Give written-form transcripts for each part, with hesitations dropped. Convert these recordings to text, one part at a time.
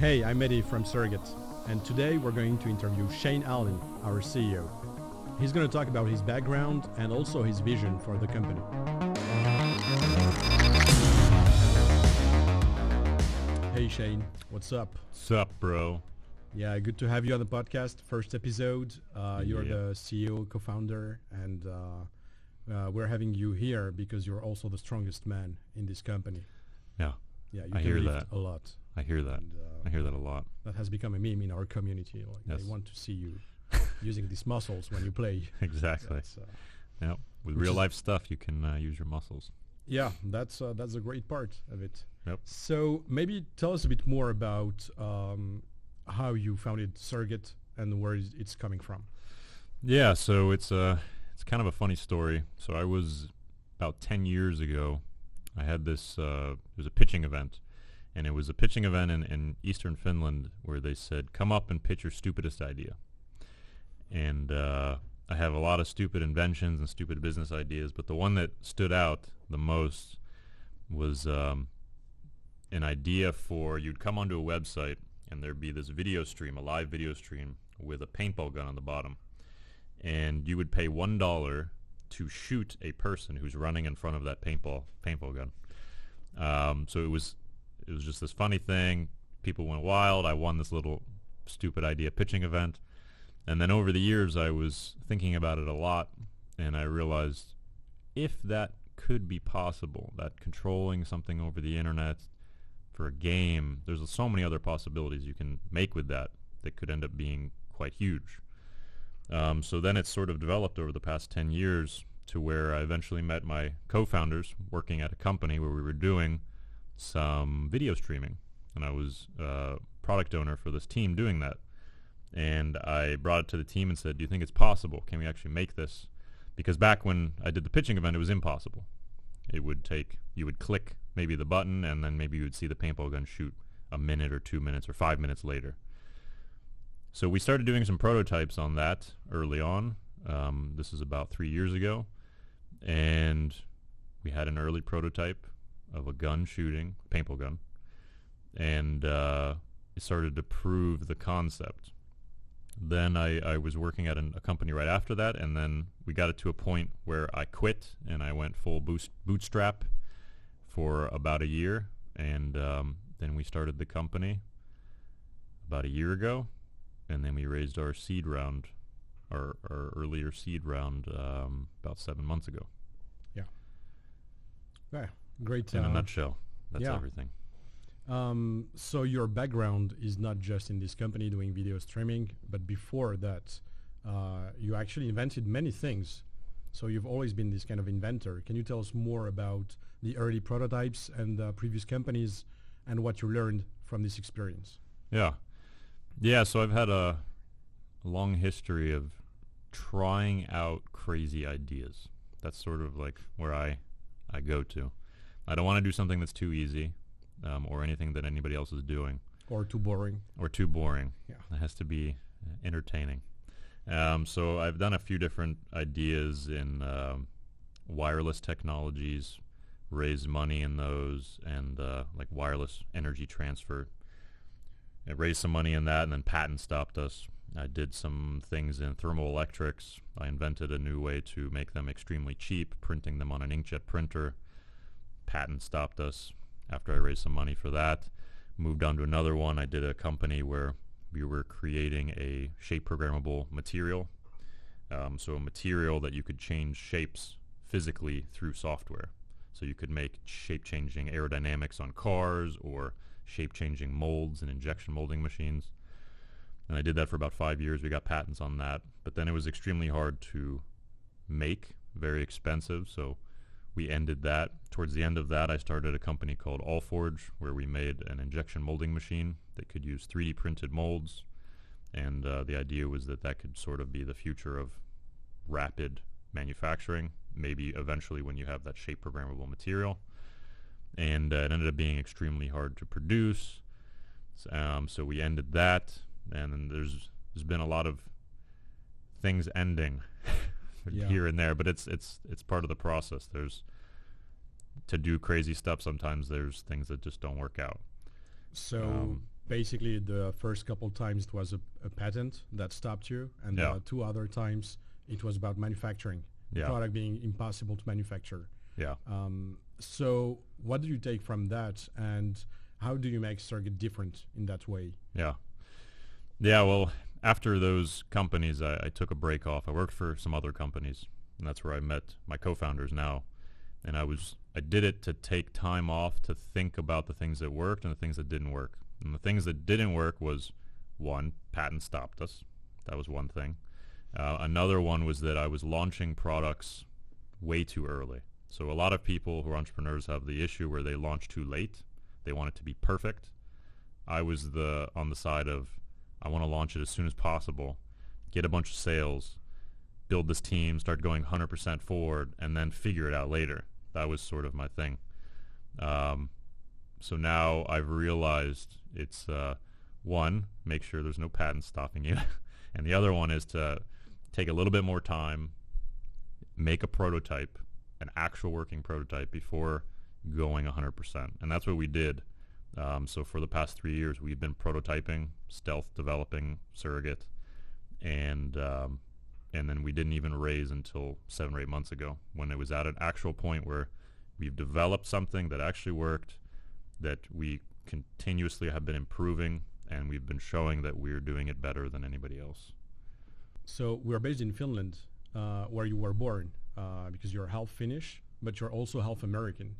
Hey, I'm Eddie from Surrogate, and today we're going to interview Shane Allen, our CEO. He's going to talk about his background and also his vision for the company. Hey Shane, what's up? Sup, bro? Yeah, good to have you on the podcast. First episode. You're Yeah. the CEO, co-founder, and we're having you here because you're also the strongest man in this company. Yeah, Yeah, you I can hear lift that. a lot. I hear that. And, I hear that a lot. that has become a meme in our community. Like Yes. they want to see you using these muscles when you play. Exactly. That's, Yeah. With which real is- life stuff, you can use your muscles. yeah, that's a great part of it. Yep. So maybe tell us a bit more about how you founded Surrogate and where it's coming from. Yeah. So it's kind of a funny story. So I was about 10 years ago. I had this. It was a pitching event, and it was a pitching event in Eastern Finland where they said, "Come up and pitch your stupidest idea." And I have a lot of stupid inventions and stupid business ideas, but the one that stood out the most was an idea for you'd come onto a website and there'd be this video stream, a live video stream with a paintball gun on the bottom, and you would pay $1 to shoot a person who's running in front of that paintball gun. So it was just this funny thing. People went wild. I won this little stupid idea pitching event. And then over the years, I was thinking about it a lot, and I realized if that could be possible, that controlling something over the internet for a game, there's so many other possibilities you can make with that could end up being quite huge. So then it's sort of developed over the past 10 years to where I eventually met my co-founders working at a company where we were doing some video streaming, and I was product owner for this team doing that. And I brought it to the team and said, do you think it's possible? Can we actually make this? Because back when I did the pitching event, it was impossible. It would take, you would click maybe the button, and then maybe you would see the paintball gun shoot a minute or 2 minutes or 5 minutes later. So we started doing some prototypes on that early on. This is about 3 years ago. And we had an early prototype of a gun shooting, paintball gun. And it started to prove the concept. Then I was working at a company right after that, and then we got it to a point where I quit and I went full bootstrap for about a year, and then we started the company about a year ago, and then we raised our seed round, our earlier seed round about 7 months ago. Yeah, great. In a nutshell, that's yeah. everything. So your background is not just in this company doing video streaming, but before that, you actually invented many things. So you've always been this kind of inventor. Can you tell us more about the early prototypes and previous companies and what you learned from this experience? Yeah, so I've had a long history of trying out crazy ideas. That's sort of like where I go to. I don't want to do something that's too easy. Or anything that anybody else is doing. Or too boring. Yeah. It has to be entertaining. So I've done a few different ideas in wireless technologies, raised money in those, and like wireless energy transfer. I raised some money in that, and then patent stopped us. I did some things in thermoelectrics. I invented a new way to make them extremely cheap, printing them on an inkjet printer. Patent stopped us. After I raised some money for that, moved on to another one. I did a company where we were creating a shape programmable material. So a material that you could change shapes physically through software. So you could make shape-changing aerodynamics on cars or shape-changing molds and injection molding machines. And I did that for about 5 years. We got patents on that. But then it was extremely hard to make, very expensive. So we ended that. Towards the end of that, I started a company called Allforge, where we made an injection molding machine that could use 3D printed molds. And the idea was that could sort of be the future of rapid manufacturing, maybe eventually when you have that shape programmable material. And it ended up being extremely hard to produce. So we ended that. And then there's been a lot of things ending here and there, but it's part of the process. There's to do crazy stuff. Sometimes there's things that just don't work out. So basically the first couple times it was a patent that stopped you, and Yeah. 2 other times it was about manufacturing, the Yeah. product being impossible to manufacture. Yeah. So what do you take from that, and how do you make Surrogate different in that way? Yeah. Yeah, well, after those companies, I took a break off. I worked for some other companies, and that's where I met my co-founders now. And I did it to take time off to think about the things that worked and the things that didn't work. And the things that didn't work was, one, patents stopped us. That was one thing. Another one was that I was launching products way too early. So a lot of people who are entrepreneurs have the issue where they launch too late. They want it to be perfect. I was on the side of, I want to launch it as soon as possible, get a bunch of sales, build this team, start going 100% forward, and then figure it out later. That was sort of my thing. So now I've realized it's, one, make sure there's no patents stopping you. And the other one is to take a little bit more time, make a prototype, an actual working prototype before going 100%. And that's what we did. So for the past 3 years, we've been prototyping, stealth developing Surrogate, and then we didn't even raise until 7 or 8 months ago, when it was at an actual point where we've developed something that actually worked, that we continuously have been improving, and we've been showing that we're doing it better than anybody else. So we're based in Finland, where you were born, because you're half Finnish, but you're also half American.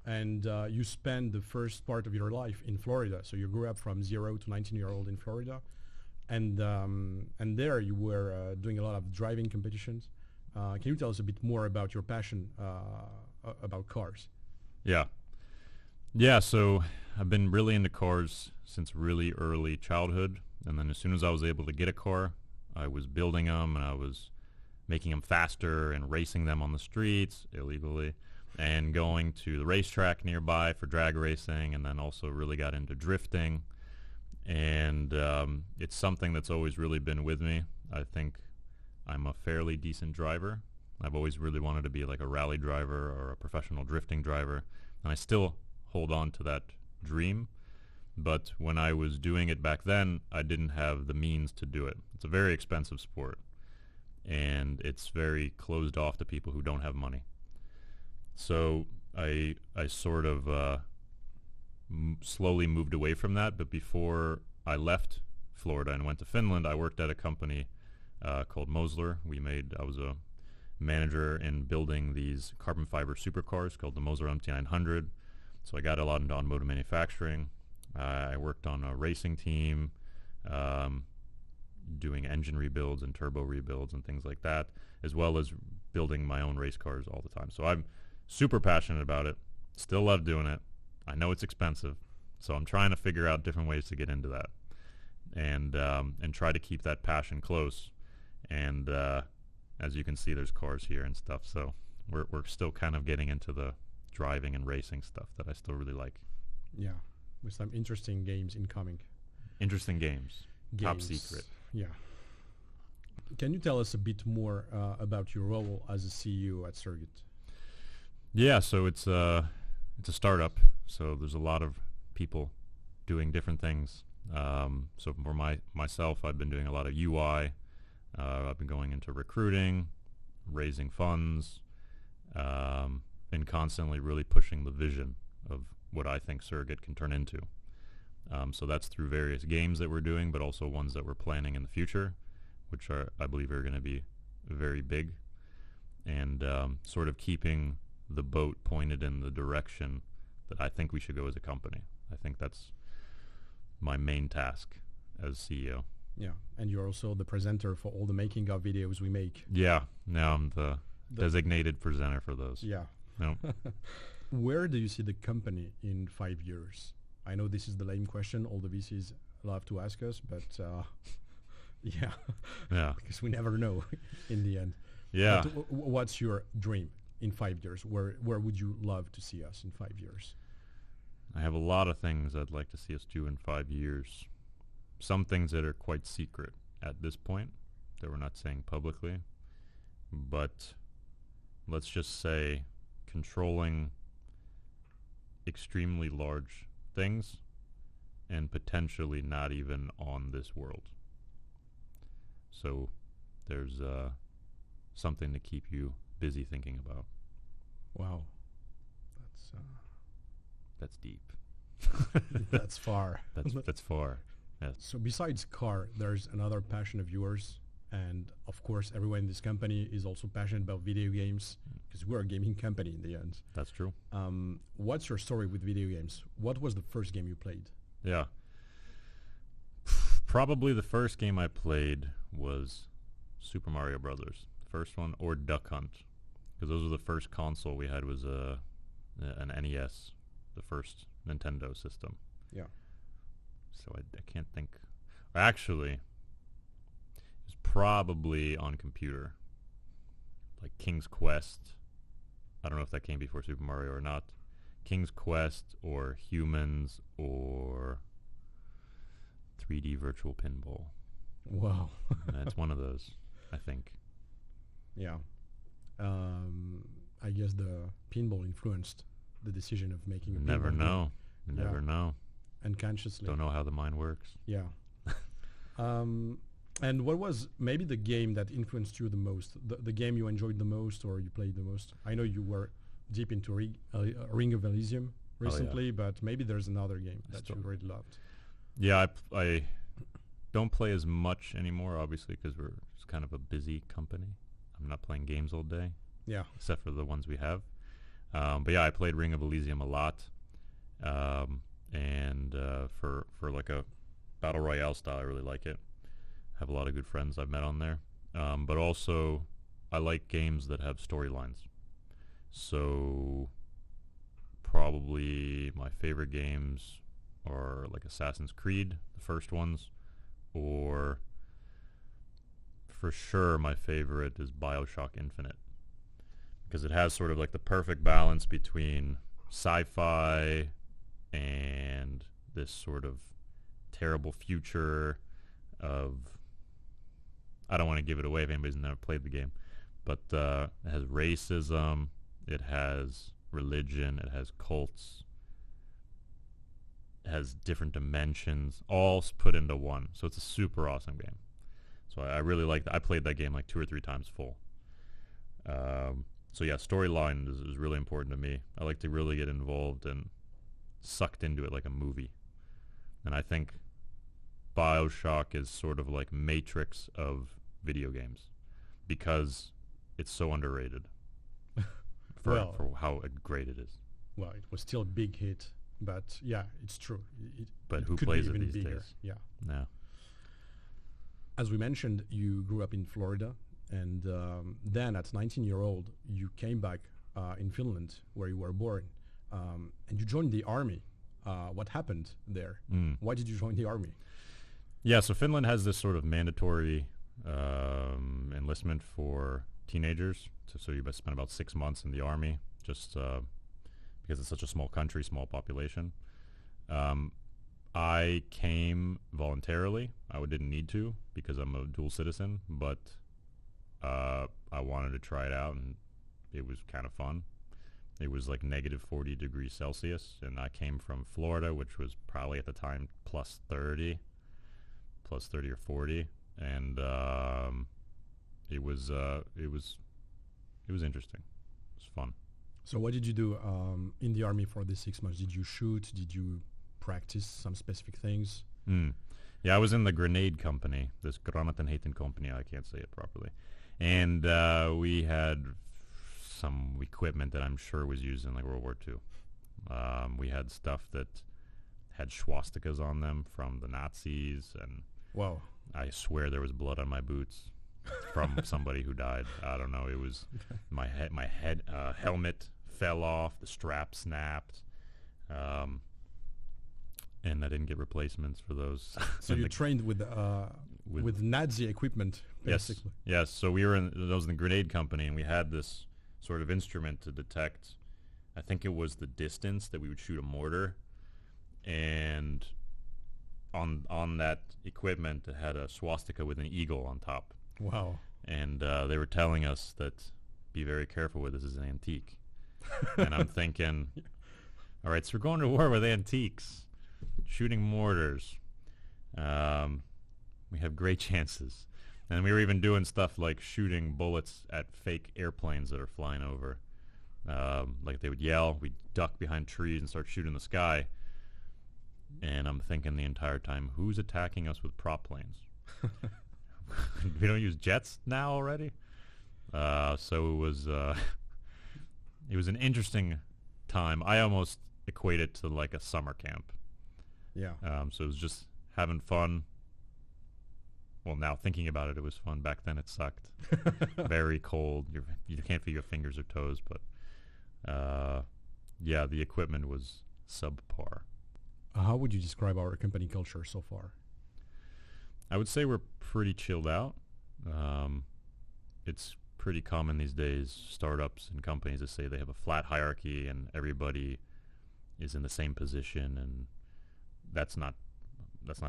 And you spent the first part of your life in Florida. So you grew up from 0 to 19-year-old in Florida. And there you were doing a lot of driving competitions. Can you tell us a bit more about your passion about cars? Yeah. Yeah, so I've been really into cars since really early childhood. And then as soon as I was able to get a car, I was building them, and I was making them faster and racing them on the streets illegally, and going to the racetrack nearby for drag racing, and then also really got into drifting. And it's something that's always really been with me. I think I'm a fairly decent driver. I've always really wanted to be like a rally driver or a professional drifting driver, and I still hold on to that dream. But when I was doing it back then, I didn't have the means to do it. It's a very expensive sport, and it's very closed off to people who don't have money. So I sort of slowly moved away from that. But before I left Florida and went to Finland, I worked at a company called Mosler. I was a manager in building these carbon fiber supercars called the Mosler MT900. So I got a lot into automotive manufacturing. I worked on a racing team, doing engine rebuilds and turbo rebuilds and things like that, as well as building my own race cars all the time. So I'm super passionate about it, still love doing it. I know it's expensive, so I'm trying to figure out different ways to get into that, and try to keep that passion close. And as you can see, there's cars here and stuff, so we're still kind of getting into the driving and racing stuff that I still really like. Yeah, with some interesting games incoming. Interesting games. Top secret. Yeah. Can you tell us a bit more about your role as a CEO at Surrogate? Yeah, so it's a startup, so there's a lot of people doing different things. So for myself, I've been doing a lot of UI. I've been going into recruiting, raising funds, and constantly really pushing the vision of what I think Surrogate can turn into. So that's through various games that we're doing, but also ones that we're planning in the future, which I believe are going to be very big, and sort of keeping the boat pointed in the direction that I think we should go as a company. I think that's my main task as CEO. Yeah, and you're also the presenter for all the making of videos we make. Yeah, now I'm the designated presenter for those. Yeah. No. Where do you see the company in 5 years? I know this is the lame question all the VCs love to ask us, but yeah, because we never know in the end. Yeah. But what's your dream in 5 years? Where would you love to see us in 5 years? I have a lot of things I'd like to see us do in 5 years. Some things that are quite secret at this point that we're not saying publicly, but let's just say controlling extremely large things and potentially not even on this world. So there's something to keep you busy thinking about. Wow. That's deep. That's far. That's far. Yes. So besides car, there's another passion of yours. And of course, everyone in this company is also passionate about video games because we're a gaming company in the end. That's true. What's your story with video games? What was the first game you played? Yeah. Probably the first game I played was Super Mario Brothers, the first one, or Duck Hunt, because those were the first console we had was an NES, the first Nintendo system. Yeah. So I can't think. Actually, it was probably on computer, like King's Quest. I don't know if that came before Super Mario or not. King's Quest or Humans or 3D Virtual Pinball. Wow. It's one of those, I think. Yeah. I guess the pinball influenced the decision of making a You never pinball know. game. You never know. Unconsciously. Don't know how the mind works. Yeah. And what was maybe the game that influenced you the most? The game you enjoyed the most or you played the most? I know you were deep into Ring of Elysium recently, but maybe there's another game that you really loved. Yeah, I don't play as much anymore, obviously, because we're just kind of a busy company. I'm not playing games all day. Yeah. Except for the ones we have. But yeah, I played Ring of Elysium a lot. And for like a Battle Royale style, I really like it. Have a lot of good friends I've met on there. But also, I like games that have storylines. So probably my favorite games are like Assassin's Creed, the first ones, or for sure my favorite is BioShock Infinite, because it has sort of like the perfect balance between sci-fi and this sort of terrible future of, I don't want to give it away if anybody's never played the game, but it has racism, it has religion, it has cults, it has different dimensions, all put into one. So it's a super awesome game. So I really like that. I played that game like 2 or 3 times full. So yeah, storyline is really important to me. I like to really get involved and sucked into it like a movie. And I think BioShock is sort of like Matrix of video games because it's so underrated for how great it is. Well, it was still a big hit, but yeah, it's true. But who could plays be it even these bigger. days? Yeah. Yeah. As we mentioned, you grew up in Florida, and then at 19-year-old, you came back in Finland, where you were born, and you joined the army. What happened there? Why did you join the army? Yeah, so Finland has this sort of mandatory enlistment for teenagers. So you spend about 6 months in the army, just because it's such a small country, small population. I came voluntarily. I didn't need to because I'm a dual citizen, but I wanted to try it out, and it was kind of fun. It was like negative 40 degrees Celsius, and I came from Florida, which was probably at the time plus 30 or 40, and it was interesting. It was fun. So what did you do in the army for the 6 months? Did you shoot? Did you practice some specific things? Yeah, I was in the grenade company, this Granatenheiten company. I can't say it properly. And we had some equipment that I'm sure was used in like World War II. We had stuff that had swastikas on them from the Nazis, and wow, I swear there was blood on my boots from somebody who died. I don't know. It was my helmet fell off, the strap snapped, and I didn't get replacements for those. So you trained with Nazi equipment, basically. Yes. So we were in the grenade company, and we had this sort of instrument to detect, I think it was the distance that we would shoot a mortar, and on that equipment it had a swastika with an eagle on top. Wow. And they were telling us that be very careful with this is an antique. And I'm thinking, all right, so we're going to war with antiques. shooting mortars. We have great chances. And we were even doing stuff like shooting bullets at fake airplanes that are flying over. Like they would yell, we'd duck behind trees and start shooting the sky. And I'm thinking the entire time, who's attacking us with prop planes? We don't use jets now already? So it was an interesting time. I almost equate it to like a summer camp. Yeah. So it was just having fun. Well, now thinking about it, it was fun. Back then it sucked. Very cold. You can't feel your fingers or toes, but yeah, the equipment was subpar. How would you describe our company culture so far? I would say we're pretty chilled out. It's pretty common these days, startups and companies, to say they have a flat hierarchy and everybody is in the same position, and that's not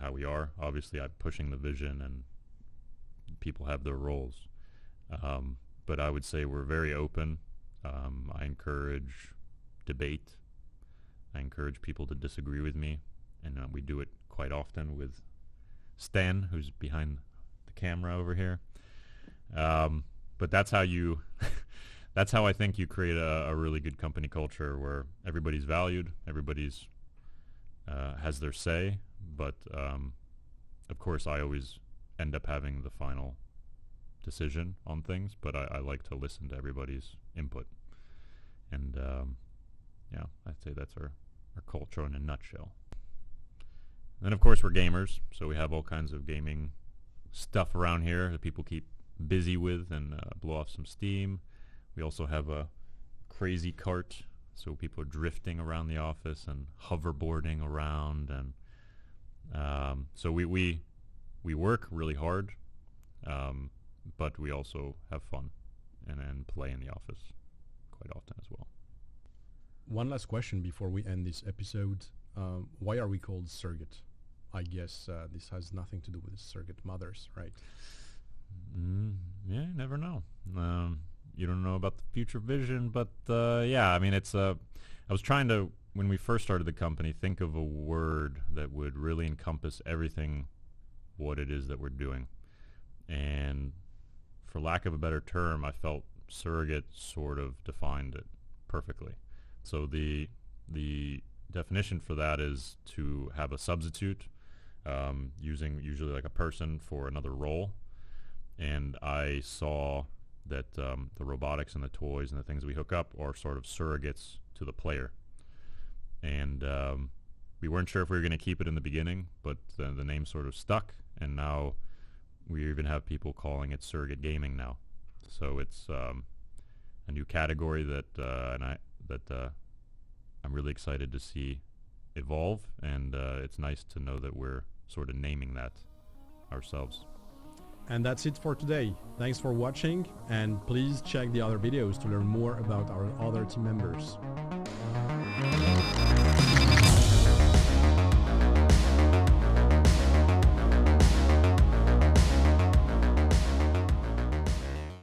how we are. Obviously, I'm pushing the vision and people have their roles. But I would say we're very open. I encourage debate. I encourage people to disagree with me, and we do it quite often with Stan, who's behind the camera over here. But that's how you that's how I think you create a really good company culture where everybody's valued, everybody's has their say, but of course I always end up having the final decision on things, but I like to listen to everybody's input. And yeah, I'd say that's our culture in a nutshell. And then of course we're gamers, so we have all kinds of gaming stuff around here that people keep busy with and blow off some steam. We also have a crazy cart, so people are drifting around the office and hoverboarding around, and so we work really hard, but we also have fun and play in the office quite often as well. One last question before we end this episode. Why are we called surrogate? I guess this has nothing to do with surrogate mothers, right? Yeah, you never know. You don't know about the future vision, but yeah, I mean, it's I was trying to, when we first started the company, think of a word that would really encompass everything what it is that we're doing. And for lack of a better term, I felt surrogate sort of defined it perfectly. So the definition for that is to have a substitute, using usually like a person for another role. And I saw that the robotics and the toys and the things we hook up are sort of surrogates to the player. And we weren't sure if we were going to keep it in the beginning, but the name sort of stuck, and now we even have people calling it surrogate gaming now. So it's a new category that I'm really excited to see evolve, and it's nice to know that we're sort of naming that ourselves. And that's it for today. Thanks for watching, and please check the other videos to learn more about our other team members.